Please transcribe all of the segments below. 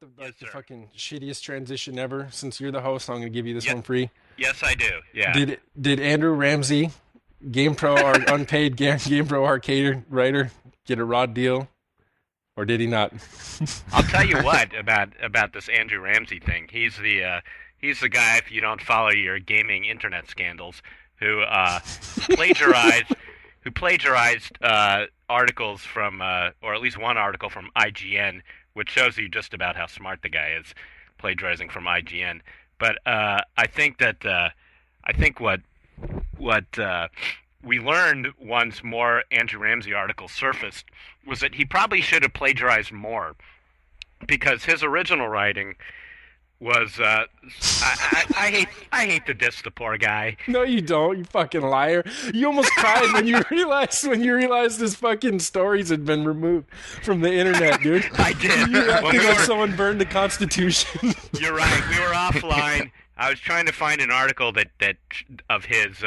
want the Yes, the sir. fucking shittiest transition ever? Since you're the host, I'm gonna give you this Yep. one free. Yes, I do. Yeah. Did Andrew Ramsey, GamePro or unpaid GamePro arcade writer, get a raw deal, or did he not? I'll tell you what about this Andrew Ramsey thing. He's the guy, if you don't follow your gaming internet scandals, who plagiarized articles from or at least one article from IGN, which shows you just about how smart the guy is, plagiarizing from IGN. But I think what we learned once more Andrew Ramsey articles surfaced was that he probably should have plagiarized more because his original writing was I hate to diss the poor guy. No, you don't. You fucking liar. You almost cried when you realized his fucking stories had been removed from the internet, dude. I did. You're When acting we like were, someone burned the Constitution. you're right. We were offline. I was trying to find an article that of his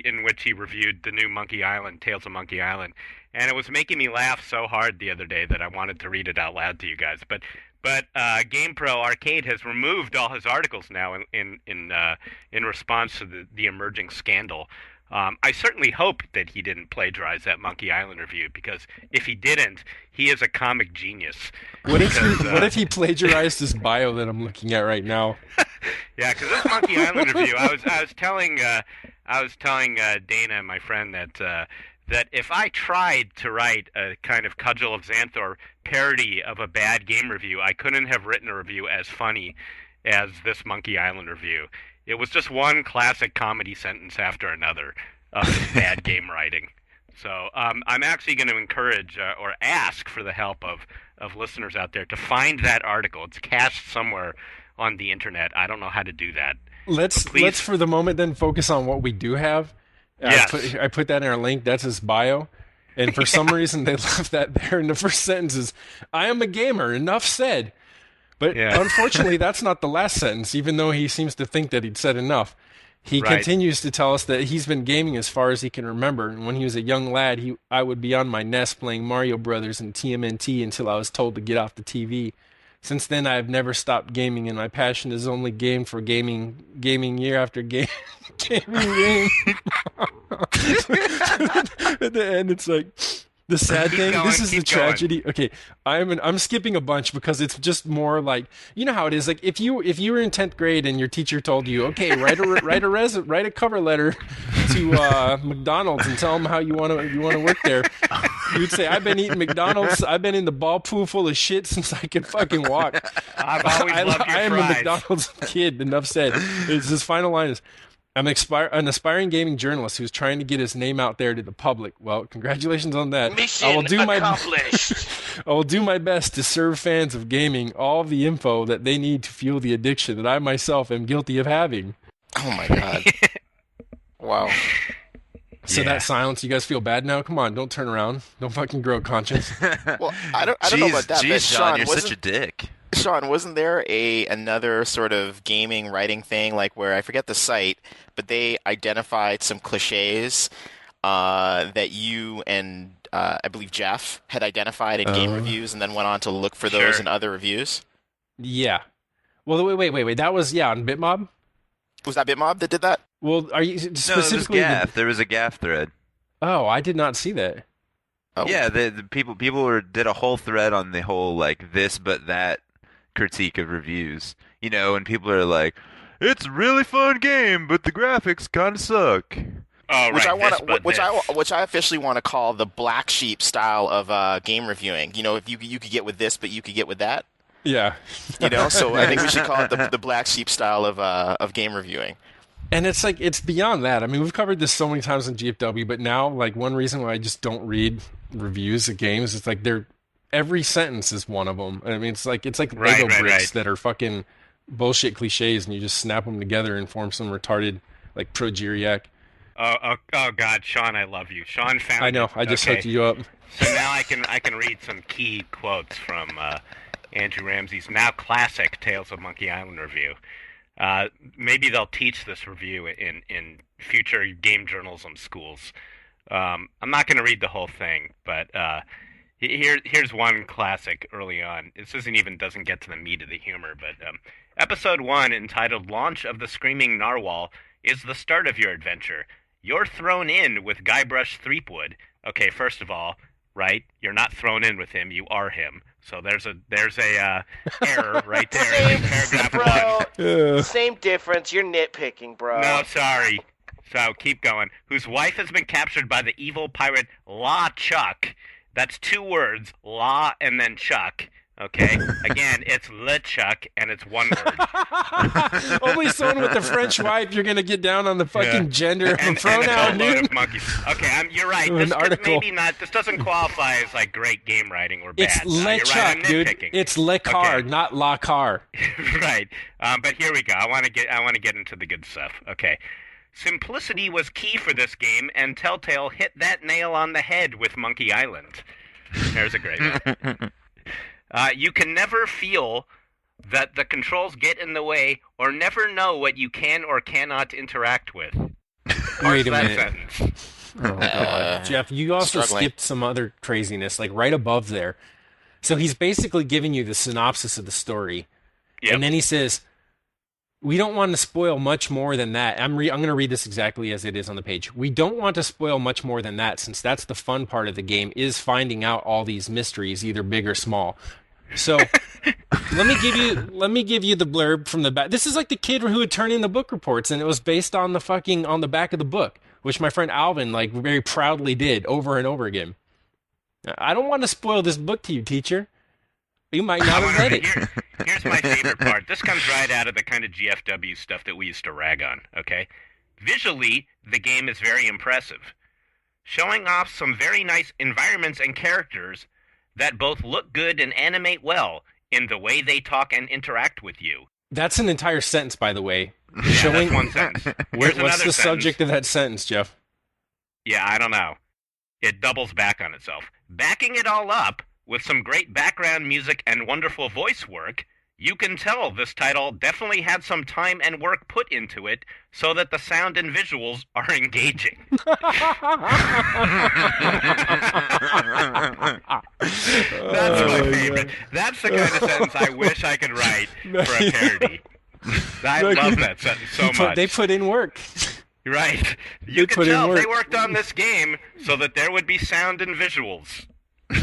in which he reviewed the new Monkey Island, Tales of Monkey Island, and it was making me laugh so hard the other day that I wanted to read it out loud to you guys. But GamePro Arcade has removed all his articles now in response to the emerging scandal. I certainly hope that he didn't plagiarize that Monkey Island review because if he didn't, he is a comic genius. What if Because, what if he plagiarized his bio that I'm looking at right now? Yeah, because this Monkey Island review, I was telling Dana, my friend, that if I tried to write a kind of Cudgel of Xanthor parody of a bad game review, I couldn't have written a review as funny as this Monkey Island review. It was just one classic comedy sentence after another of bad game writing. So I'm actually going to encourage or ask for the help of listeners out there to find that article. It's cached somewhere on the internet. I don't know how to do that. Let's for the moment then focus on what we do have. Yes. I put that in our link. That's his bio. And for some reason, they left that there in the first sentence is, I am a gamer, enough said. But Yeah. unfortunately, that's not the last sentence, even though he seems to think that he'd said enough. He Right. continues to tell us that he's been gaming as far as he can remember. And when he was a young lad, I would be on my nest playing Mario Brothers and TMNT until I was told to get off the TV. Since then, I have never stopped gaming, and my passion is only gaming year after game, gaming. At the end, it's like the sad Keep thing. going, This is the keep going. tragedy. Okay, I'm skipping a bunch because it's just more like you know how it is. Like if you were in 10th grade and your teacher told you, okay, write a cover letter to McDonald's and tell them how you want to work there. You would say, I've been eating McDonald's. I've been in the ball pool full of shit since I could fucking walk. I've always loved your I am a fries. McDonald's kid. Enough said. His final line is, I'm an aspiring gaming journalist who's trying to get his name out there to the public. Well, congratulations on that. Mission I will do accomplished. I will do my best to serve fans of gaming all of the info that they need to fuel the addiction that I myself am guilty of having. Oh my god. Wow. So Yeah. that silence, you guys feel bad now? Come on, don't turn around. Don't fucking grow a conscience. Well, I don't know about that. Jeez, but Sean, Sean, you're such a dick. Sean, wasn't there another sort of gaming writing thing, like where I forget the site, but they identified some cliches that you and I believe Jeff had identified in game reviews, and then went on to look for those Sure. in other reviews. Yeah. Well, wait. That was, on Bitmob? Was that Bitmob that did that? Well, are you No, it was specifically... Gaff. There was a Gaff thread. Oh, I did not see that. Oh. Yeah, the people did a whole thread on the whole like this but that critique of reviews. You know, and people are like, "It's a really fun game, but the graphics kind of suck." Oh, Which right. I want this, but this. which I officially want to call the black sheep style of game reviewing. You know, if you could get with this, but you could get with that. Yeah. You know, so I think we should call it the black sheep style of game reviewing. And it's like, it's beyond that. I mean, we've covered this so many times in GFW, but now, like, one reason why I just don't read reviews of games is like every sentence is one of them. I mean, it's like Right, Lego right, bricks right. that are fucking bullshit cliches, and you just snap them together and form some retarded, like, progeriac. Oh, God, Sean, I love you. Sean found I know. it. I just Okay. hooked you up. So now I can read some key quotes from Andrew Ramsey's now classic Tales of Monkey Island review. Maybe they'll teach this review in future game journalism schools. I'm not going to read the whole thing, but Here's one classic early on. This doesn't get to the meat of the humor, but episode 1, entitled "Launch of the Screaming Narwhal," is the start of your adventure. You're thrown in with Guybrush Threepwood. Okay, first of all, right? You're not thrown in with him. You are him. So there's a error right there in paragraph Bro, 1. same difference. You're nitpicking, bro. No, sorry. So keep going. Whose wife has been captured by the evil pirate La Chuck. That's 2 words, La and then Chuck. Okay? Again, it's Le Chuck, and it's 1 word. Only someone with a French wife, you're going to get down on the fucking gender of a pronoun, and a load dude. of monkeys. Okay, you're right. An This could article. maybe not. This doesn't qualify as like great game writing or bad. It's You're Le right, Chuck, I'm dude. nitpicking. It's Le Car, Okay. not La Car. Right. But here we go. I want to get into the good stuff. Okay. Simplicity was key for this game, and Telltale hit that nail on the head with Monkey Island. There's a great one. You can never feel that the controls get in the way, or never know what you can or cannot interact with. Wait a That minute. sentence. Oh, God. Jeff, you also struggling. skipped some other craziness, like right above there. So he's basically giving you the synopsis of the story. Yep. And then he says, we don't want to spoil much more than that. I'm going to read this exactly as it is on the page. We don't want to spoil much more than that, since that's the fun part of the game, is finding out all these mysteries, either big or small. So let me give you the blurb from the back. This is like the kid who would turn in the book reports, and it was based on the back of the book, which my friend Alvin like very proudly did over and over again. I don't want to spoil this book to you, teacher. You might not have read it. Here's my favorite part. This comes right out of the kind of GFW stuff that we used to rag on, okay? Visually, the game is very impressive, showing off some very nice environments and characters that both look good and animate well in the way they talk and interact with you. That's an entire sentence, by the way. Yeah, Showing that's one sentence. what's Here's the another sentence. subject of that sentence, Jeff? Yeah, I don't know. It doubles back on itself. Backing it all up with some great background music and wonderful voice work, you can tell this title definitely had some time and work put into it so that the sound and visuals are engaging. That's my favorite. That's the kind of sentence I wish I could write for a parody. I love that sentence so much. They put in work. Right. They You can put in tell work. they worked on this game so that there would be sound and visuals.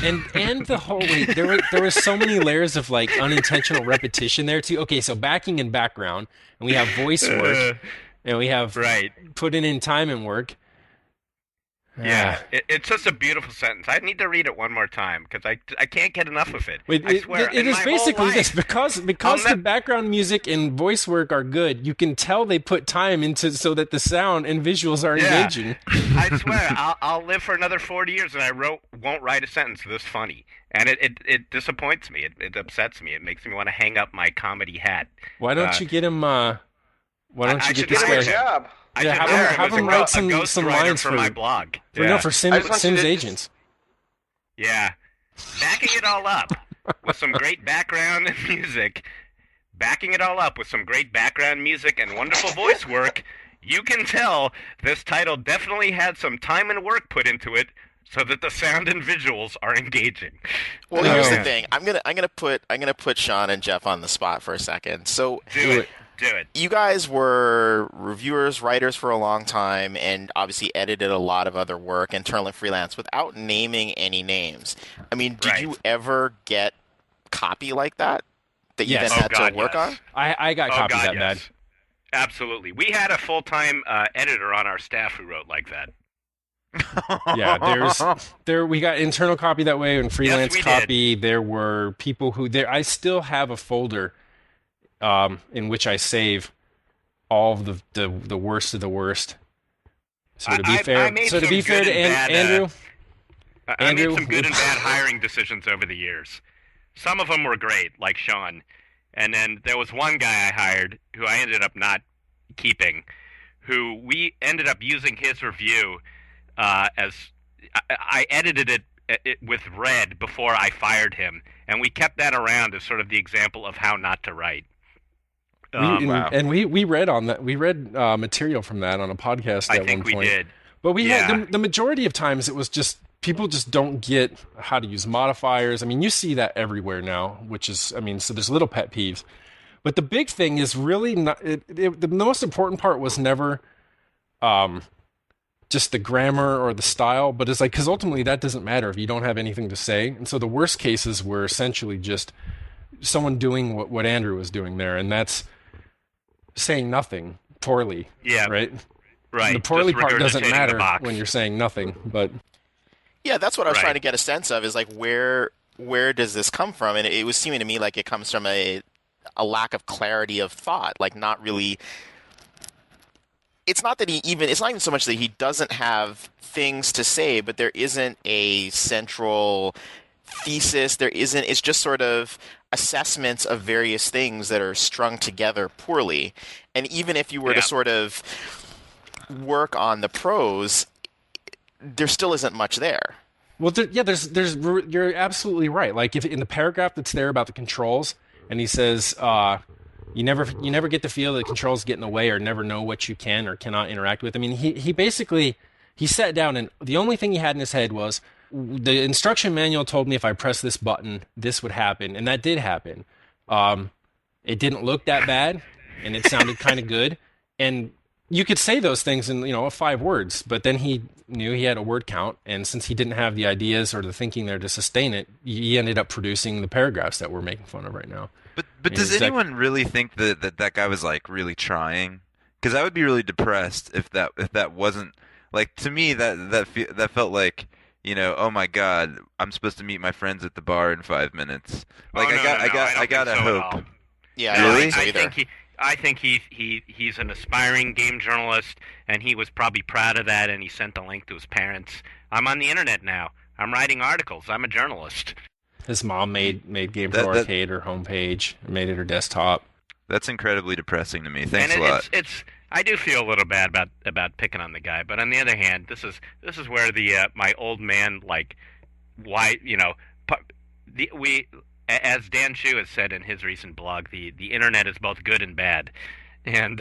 And the whole wait, there was so many layers of like unintentional repetition there too. Okay, so backing and background, and we have voice work, and we have Right. putting in time and work. Yeah, it's just a beautiful sentence. I need to read it one more time because I can't get enough of it. Wait, I swear. it in is my basically whole this life, because I'll the background music and voice work are good. You can tell they put time into so that the sound and visuals are Yeah. engaging. I swear, I'll live for another 40 years and I won't write a sentence this funny. And it disappoints me. It upsets me. It makes me want to hang up my comedy hat. Why don't you get him? Why don't I you should get this Get him a hire guy? him. job. I Yeah, should have hire him- have as him a write go- some a ghostwriter lines for for- my blog. For, Yeah. no, for Sims I just want you to- agents. Yeah. Backing it all up with some great background music. Backing it all up with some great background music and wonderful voice work, you can tell this title definitely had some time and work put into it so that the sound and visuals are engaging. Well, here's Oh. the thing. I'm gonna put Sean and Jeff on the spot for a second. So Do it. Do it. you guys were reviewers, writers for a long time, and obviously edited a lot of other work, internal and freelance, without naming any names. I mean, did Right. you ever get copy like that you Yes. then Oh, had God, to work yes. on? I got copied that bad. Absolutely. We had a full-time editor on our staff who wrote like that. Yeah, we got internal copy that way and freelance we did. copy. There were people who there. I still have a folder, in which I save all of the worst of the worst. So to be I fair, made so to some be fair good to and bad, Andrew, I Andrew, made some good and bad hiring decisions over the years. Some of them were great, like Sean. And then there was one guy I hired who I ended up not keeping, who we ended up using his review as I edited it with red before I fired him. And we kept that around as sort of the example of how not to write. Wow. and we read on that. We read material from that on a podcast I at think one we point. did. But we Yeah. had the majority of times it was just people just don't get how to use modifiers. I mean, you see that everywhere now, which is, I mean, so there's little pet peeves. But the big thing is really not, the most important part was never just the grammar or the style, but it's like, because ultimately that doesn't matter if you don't have anything to say. And so the worst cases were essentially just someone doing what Andrew was doing there, and that's saying nothing poorly. Yeah. Right? Right. The poorly Just part doesn't regurgitating the matter box. when you're saying nothing, but Yeah, that's what I was Right. trying to get a sense of, is like where does this come from? And it was seeming to me like it comes from a lack of clarity of thought, like not really. It's not that it's not even so much that he doesn't have things to say, but there isn't a central thesis. There isn't, it's just sort of assessments of various things that are strung together poorly. And even if you were to sort of work on the prose, there still isn't much there. well, you're absolutely right. Like if in the paragraph that's there about the controls, and he says, you never get to feel the controls get in the way or never know what you can or cannot interact with. I mean, he basically sat down and the only thing he had in his head was the instruction manual told me if I press this button, this would happen, and that did happen. It didn't look that bad, and it sounded kind of good, and you could say those things in 5 words, but then he knew he had a word count, and since he didn't have the ideas or the thinking there to sustain it, he ended up producing the paragraphs that we're making fun of right now. But does anyone really think that guy was like really trying? Because I would be really depressed if that wasn't, like, to me that felt like, oh my God, I'm supposed to meet my friends at the bar in 5 minutes. Like I gotta hope. Yeah, No, I don't Really? think so either. I think he's an aspiring game journalist, and he was probably proud of that, and he sent the link to his parents. I'm on the internet now. I'm writing articles. I'm a journalist. His mom made GamePro Arcade her homepage, made it her desktop. That's incredibly depressing to me. Thanks and a lot. I do feel a little bad about picking on the guy, but on the other hand, this is where the my old man, like, why as Dan Chu has said in his recent blog, the internet is both good and bad, and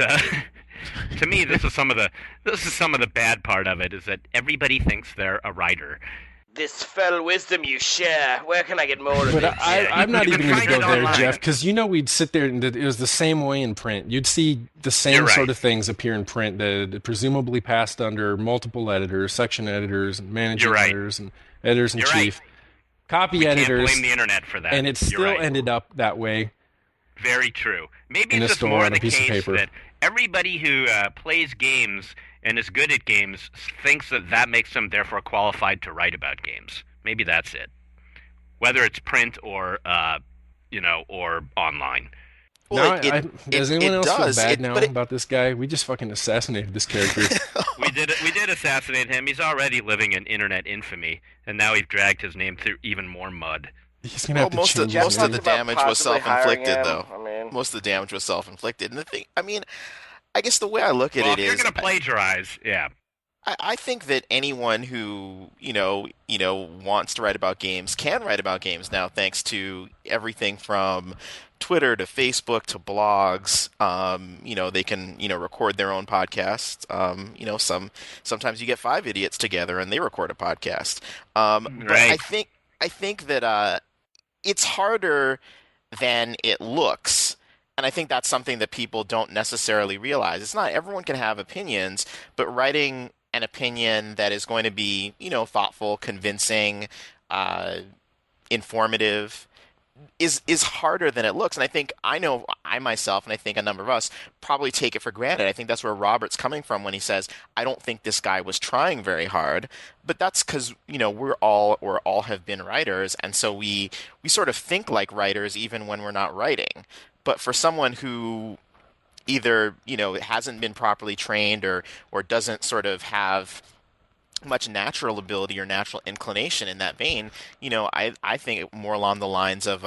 to me, this is some of the bad part of it, is that everybody thinks they're a writer. This fell wisdom you share. Where can I get more of But it? I'm not You even can going to find go it there, online. Jeff, because we'd sit there and it was the same way in print. You'd see the same You're right. sort of things appear in print that presumably passed under multiple editors, section editors, and managing You're right. editors, and editors in You're chief, copy We editors, can't blame the internet for that. and it You're still right. ended up that way. Very true. Maybe In it's a just store more on a the piece of case paper. that everybody who plays games and is good at games thinks that makes them therefore qualified to write about games. Maybe that's it. Whether it's print or or online. Well, Now, does anyone else does. feel bad now but about this guy? We just fucking assassinated this character. We did assassinate him. He's already living in internet infamy, and now we've dragged his name through even more mud. He's gonna have to most of change his most of name. the about damage was possibly hiring self-inflicted, him. though. I mean, Most of the damage was self-inflicted, and the thing, I mean, I guess the way I look at Well, it if you're is, going to plagiarize, yeah. I think that anyone who wants to write about games can write about games now, thanks to everything from Twitter to Facebook to blogs. They can record their own podcasts. Sometimes you get 5 idiots together and they record a podcast. But Right. I think that it's harder than it looks. And I think that's something that people don't necessarily realize. It's not everyone can have opinions, but writing an opinion that is going to be, thoughtful, convincing, informative is harder than it looks. And I know I myself, and I think a number of us probably take it for granted. I think that's where Robert's coming from when he says, I don't think this guy was trying very hard. But that's because, we're all have been writers. And so we sort of think like writers even when we're not writing. But for someone who either, hasn't been properly trained or doesn't sort of have much natural ability or natural inclination in that vein, I think more along the lines of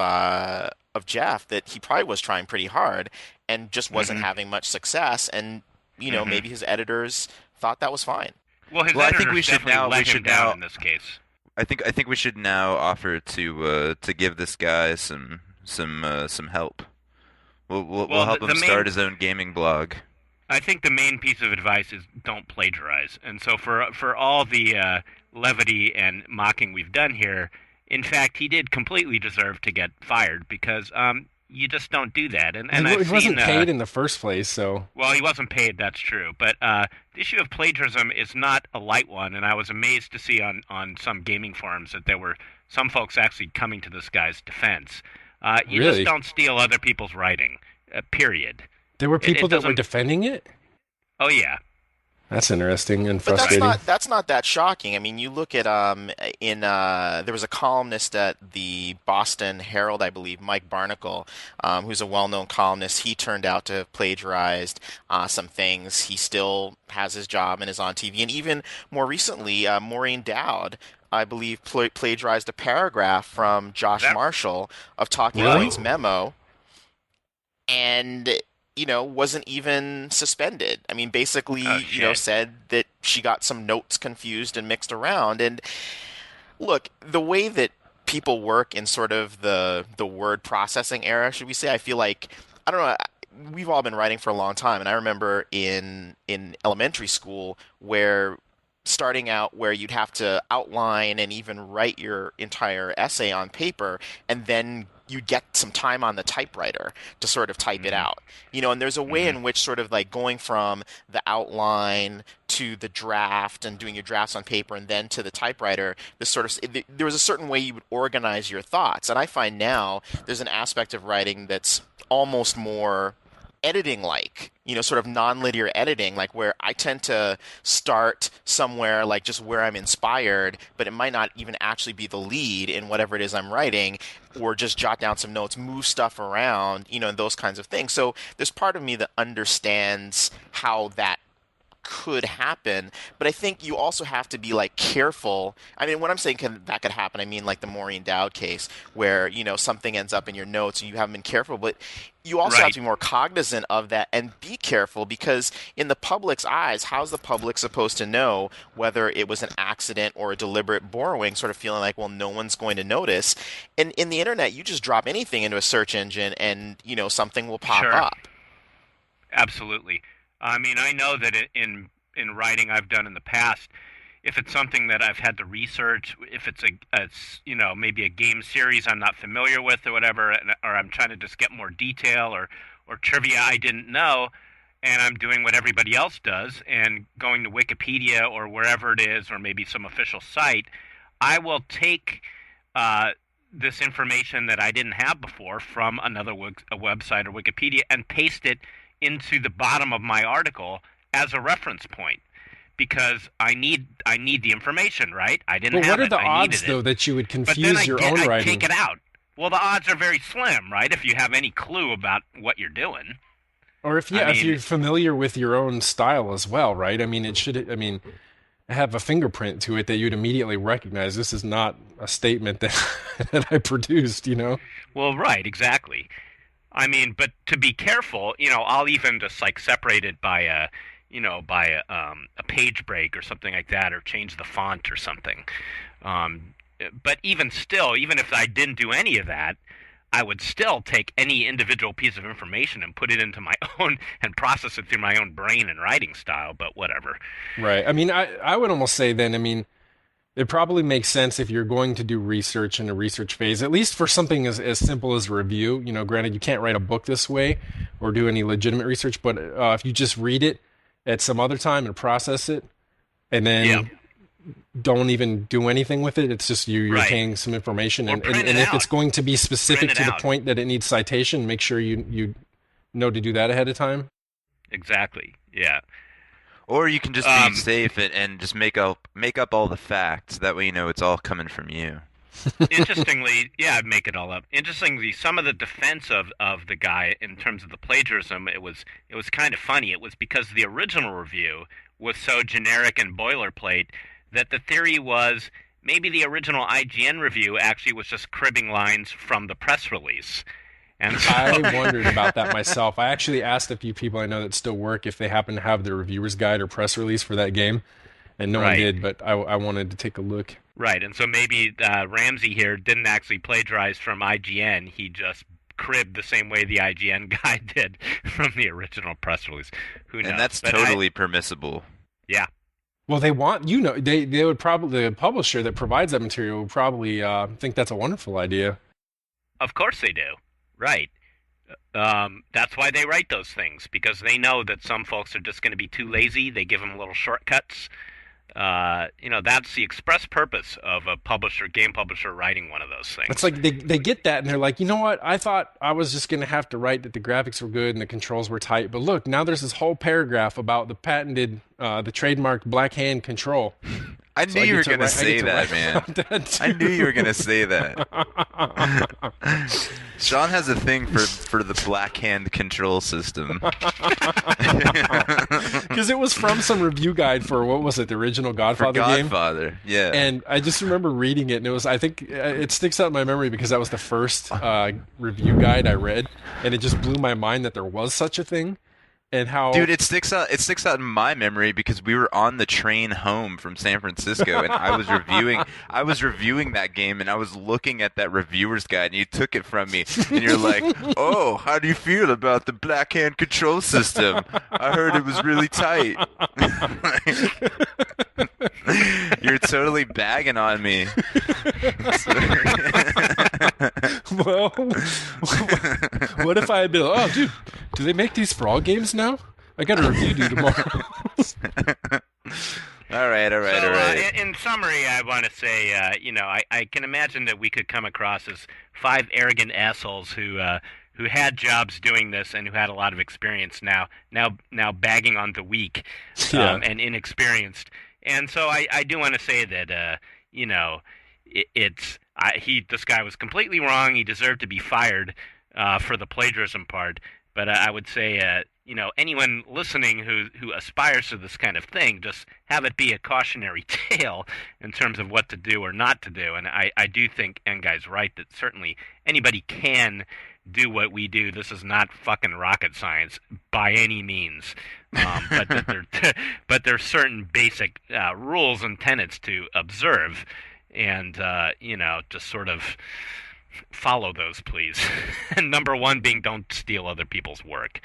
Jeff, that he probably was trying pretty hard and just wasn't having much success, and maybe his editors thought that was fine. Well, his Well, I think editors we should definitely now- let we him should down now- in this case. I think we should now offer to give this guy some help. We'll Well, help the him main- start his own gaming blog. I think the main piece of advice is don't plagiarize. And so for all the levity and mocking we've done here, in fact, he did completely deserve to get fired because you just don't do that. And I've He wasn't seen, paid in the first place, so well, he wasn't paid, that's true. But the issue of plagiarism is not a light one, and I was amazed to see on some gaming forums that there were some folks actually coming to this guy's defense. You just really, don't steal other people's writing, period. there were people It that were doesn't. defending it. Oh yeah, That's interesting and But frustrating. that's not that shocking. I mean, you look at there was a columnist at the Boston Herald, I believe, Mike Barnacle, who's a well-known columnist. He turned out to have plagiarized some things. He still has his job and is on TV. And even more recently, Maureen Dowd, I believe, plagiarized a paragraph from Josh That- Marshall of Talking Really? Points memo, and wasn't even suspended. I mean, basically, Oh, shit. said that she got some notes confused and mixed around. And look, the way that people work in sort of the word processing era, should we say, I feel like, I don't know, we've all been writing for a long time, and I remember in elementary school where starting out where you'd have to outline and even write your entire essay on paper, and then you'd get some time on the typewriter to sort of type it out. And there's a way in which sort of like going from the outline to the draft and doing your drafts on paper and then to the typewriter, there was a certain way you would organize your thoughts. And I find now there's an aspect of writing that's almost more editing like, sort of non-linear editing, like where I tend to start somewhere like just where I'm inspired, but it might not even actually be the lead in whatever it is I'm writing, or just jot down some notes, move stuff around, and those kinds of things. So there's part of me that understands how that could happen, but I think you also have to be like careful. I mean, when I'm saying that could happen, I mean like the Maureen Dowd case where something ends up in your notes and you haven't been careful, but you also have Right. to be more cognizant of that and be careful, because in the public's eyes, how's the public supposed to know whether it was an accident or a deliberate borrowing, sort of feeling like, well, no one's going to notice. And in the internet, you just drop anything into a search engine and something will pop Sure. up. Absolutely. I mean, I know that in writing I've done in the past, if it's something that I've had to research, if it's maybe a game series I'm not familiar with or whatever, or I'm trying to just get more detail or trivia I didn't know, and I'm doing what everybody else does and going to Wikipedia or wherever it is, or maybe some official site, I will take this information that I didn't have before from another a website or Wikipedia and paste it into the bottom of my article as a reference point, because I need the information, right? I didn't But have what are it. the I odds, needed though, it. that you would But then confuse your own I writing? take it out. Well, the odds are very slim, right? If you have any clue about what you're doing. Or if I mean- you're familiar with your own style as well, right? I mean, have a fingerprint to it that you'd immediately recognize. This is not a statement that that I produced, Well, right, exactly. I mean, but to be careful, I'll even just like separate it by a page break or something like that, or change the font or something. But even still, even if I didn't do any of that, I would still take any individual piece of information and put it into my own and process it through my own brain and writing style. But whatever. Right. I mean, I would almost say then, I mean, it probably makes sense if you're going to do research in a research phase, at least for something as simple as a review. Granted, you can't write a book this way or do any legitimate research, but if you just read it at some other time and process it, and then Yeah. don't even do anything with it, it's just you're Right. retaining some information. Or And print it if out. it's going to be specific Print it to the out. point that it needs citation, make sure you know to do that ahead of time. Exactly. Yeah. Or you can just Um, be safe and just make up all the facts. That way you know it's all coming from you. Interestingly, yeah, I'd make it all up. Interestingly, some of the defense of the guy in terms of the plagiarism, it was kind of funny. It was because the original review was so generic and boilerplate that the theory was maybe the original IGN review actually was just cribbing lines from the press release. And so, I wondered about that myself. I actually asked a few people I know that still work if they happen to have the reviewer's guide or press release for that game, and no one Right. did, but I wanted to take a look. right, and so maybe Ramsey here didn't actually plagiarize from IGN. He just cribbed the same way the IGN guy did from the original press release. Who knows? And that's But totally permissible. yeah. Well, they want, they would probably, the publisher that provides that material would probably think that's a wonderful idea. Of course they do. Right. That's why they write those things, because they know that some folks are just going to be too lazy. They give them little shortcuts. That's the express purpose of a game publisher writing one of those things. It's like they get that and they're like, you know what? I thought I was just going to have to write that the graphics were good and the controls were tight. But look, now there's this whole paragraph about the patented, the trademarked black hand control. I knew you were going to say that, man. I knew you were going to say that. Sean has a thing for the black hand control system. Because it was from some review guide for, what was it, the original Godfather game? Godfather, yeah. And I just remember reading it, and I think it sticks out in my memory because that was the first review guide I read, and it just blew my mind that there was such a thing. And how, dude, it sticks out in my memory because we were on the train home from San Francisco and I was reviewing that game and I was looking at that reviewer's guide and you took it from me and you're like, "Oh, how do you feel about the black hand control system? I heard it was really tight." You're totally bagging on me. Well, what if I had been, "Oh, dude, do they make these for all games now? I got a review due tomorrow." All right. In summary, I want to say, I can imagine that we could come across as 5 arrogant assholes who had jobs doing this and who had a lot of experience now bagging on the weak and inexperienced. And so I do want to say that, this guy was completely wrong. He deserved to be fired for the plagiarism part. But I would say, anyone listening who aspires to this kind of thing, just have it be a cautionary tale in terms of what to do or not to do. And I do think Ngai's right that certainly anybody can do what we do. This is not fucking rocket science by any means. But there's certain basic rules and tenets to observe, and just sort of follow those, please. And number 1 being, don't steal other people's work.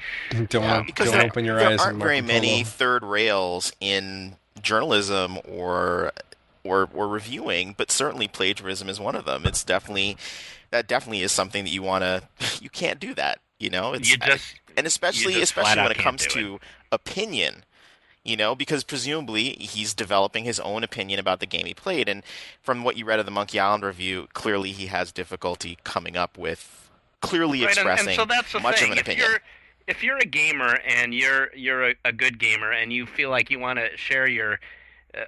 Don't open your eyes. There aren't very many third rails in journalism or reviewing, but certainly plagiarism is one of them. That definitely is something that you can't do that. And especially when it comes to opinion. Because presumably he's developing his own opinion about the game he played. And from what you read of the Monkey Island review, clearly he has difficulty coming up with clearly expressing so that's the much thing. of an opinion. If you're a gamer and you're a good gamer and you feel like you want to share your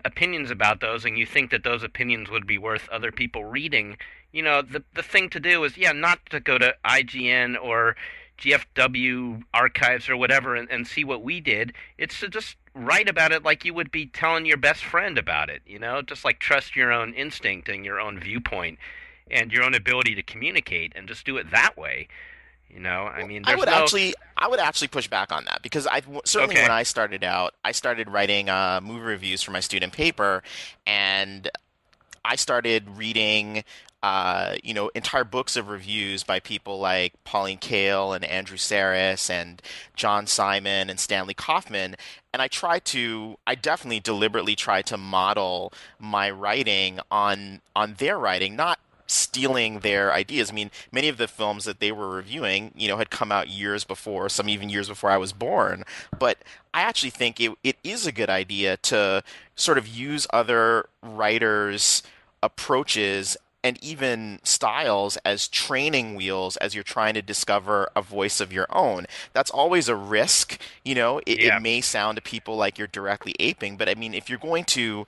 opinions about those and you think that those opinions would be worth other people reading, the thing to do is, not to go to IGN or GFW archives or whatever and see what we did. It's to just write about it like you would be telling your best friend about it, just like trust your own instinct and your own viewpoint and your own ability to communicate and just do it that way. I would actually push back on that because when I started out, I started writing movie reviews for my student paper, and I started reading entire books of reviews by people like Pauline Kael and Andrew Saris and John Simon and Stanley Kaufman. And I definitely deliberately try to model my writing on their writing, not stealing their ideas. I mean, many of the films that they were reviewing, had come out years before, some even years before I was born. But I actually think it is a good idea to sort of use other writers' approaches and even styles as training wheels as you're trying to discover a voice of your own. That's always a risk. It may sound to people like you're directly aping, but I mean, if you're going to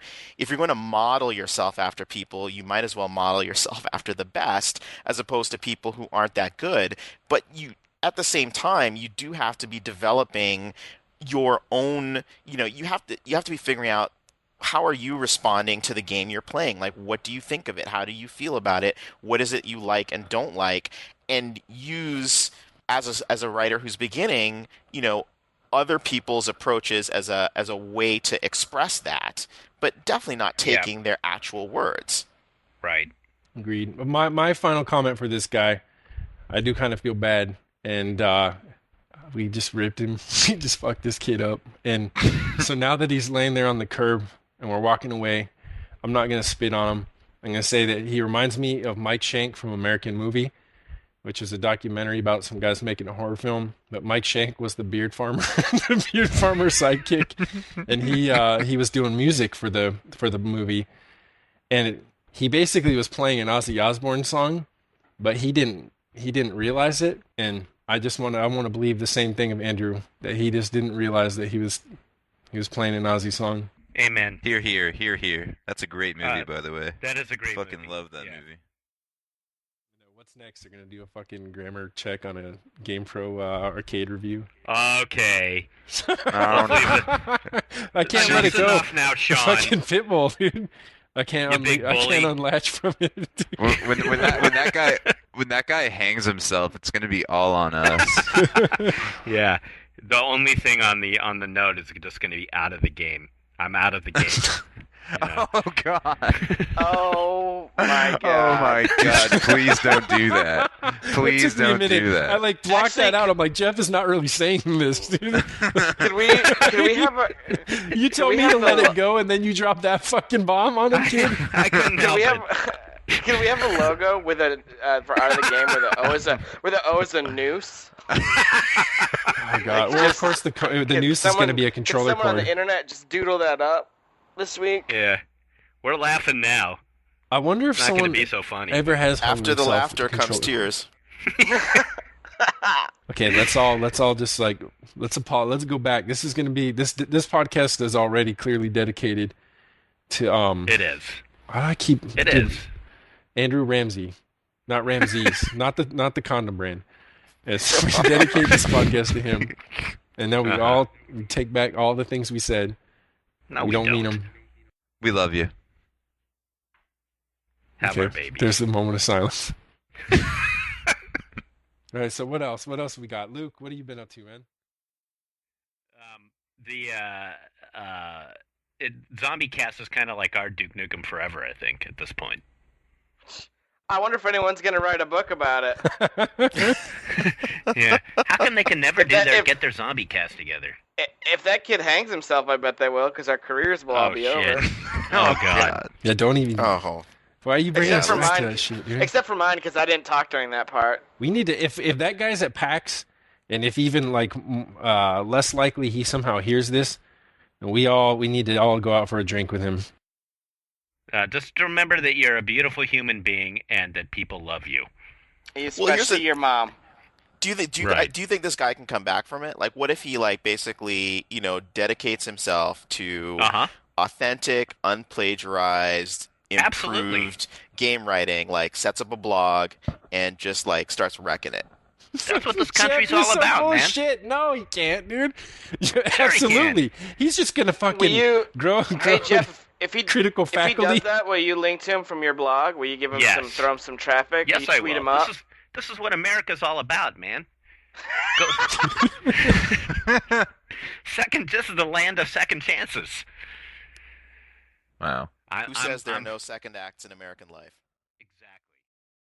model yourself after people, you might as well model yourself after the best as opposed to people who aren't that good. But at the same time, you do have to be developing your own, you have to be figuring out, how are you responding to the game you're playing? Like, what do you think of it? How do you feel about it? What is it you like and don't like? And use, as a writer who's beginning, other people's approaches as a way to express that, but definitely not taking their actual words. Right. Agreed. My final comment for this guy, I do kind of feel bad, and we just ripped him. We just fucked this kid up, and so now that he's laying there on the curb and we're walking away, I'm not gonna spit on him. I'm gonna say that he reminds me of Mike Shank from American Movie, which is a documentary about some guys making a horror film. But Mike Shank was the beard farmer, the beard farmer sidekick, and he was doing music for the movie, and he basically was playing an Ozzy Osbourne song, but he didn't realize it. And I want to believe the same thing of Andrew, that he just didn't realize that he was playing an Ozzy song. Amen. Hear, hear, hear, hear. That's a great movie, by the way. That is a great movie. Fucking love that movie. What's next? They're gonna do a fucking grammar check on a GamePro arcade review. Okay. I can't let it go. Enough now, Sean. Fucking Pitbull, dude. I can't unlatch from it. When that guy hangs himself, it's gonna be all on us. Yeah. The only thing on the note is just gonna be out of the game. I'm out of the game. You know? Oh God! Oh my god! Oh my God! Please don't do that. Please don't do that. I blocked Actually, that out. I'm like, Jeff is not really saying this, dude. Can we have a? You told me to let it go, and then you dropped that fucking bomb on him, kid. I couldn't help it. Can we have a logo with a for out of the game where the O is a noose? Oh God! Well, of course the noose is going to be a controller Can someone cord. on the internet just doodle that up this week? Yeah. We're laughing now. I wonder if It's not going someone to be so funny. ever has hung After the themselves laughter with a comes controller. tears. Okay, let's all just let's go back. This is going to be this podcast is already clearly dedicated to It is. It is Andrew Ramsey, not Ramses, not the condom brand. Yes, we dedicate this podcast to him, and then we take back all the things we said. No, we don't mean them. We love you. Have our baby. There's the moment of silence. All right, so what else? What else we got? Luke, what have you been up to, man? Zombie Cast is kind of like our Duke Nukem Forever, I think, at this point. I wonder if anyone's gonna write a book about it. Yeah. How come they can never get their Zombie Cast together? If that kid hangs himself, I bet they will, because our careers will all be shit. over. Oh God. Yeah, don't even. Oh. Why are you bringing us Except for back to mine. that shit, dude? Except for mine, because I didn't talk during that part. We need to if that guy's at PAX, and if even less likely he somehow hears this, and we need to all go out for a drink with him. Just remember that you're a beautiful human being and that people love you. Especially your mom. Do you Right. do you think this guy can come back from it? Like, what if he basically dedicates himself to authentic, unplagiarized, Absolutely. improved game writing, sets up a blog and just starts wrecking it? That's what this country's Jeff, all you're so about, man. bullshit. No, he can't, dude. Sure Absolutely. He's just gonna fucking grow. Hey Jeff, if he critical if he faculty. does that, will you link to him from your blog? Will you give him Yes. throw him some traffic? Yes, will you I tweet will. him up? This is what America's all about, man. This is the land of second chances. Wow. Who says there are no second acts in American life?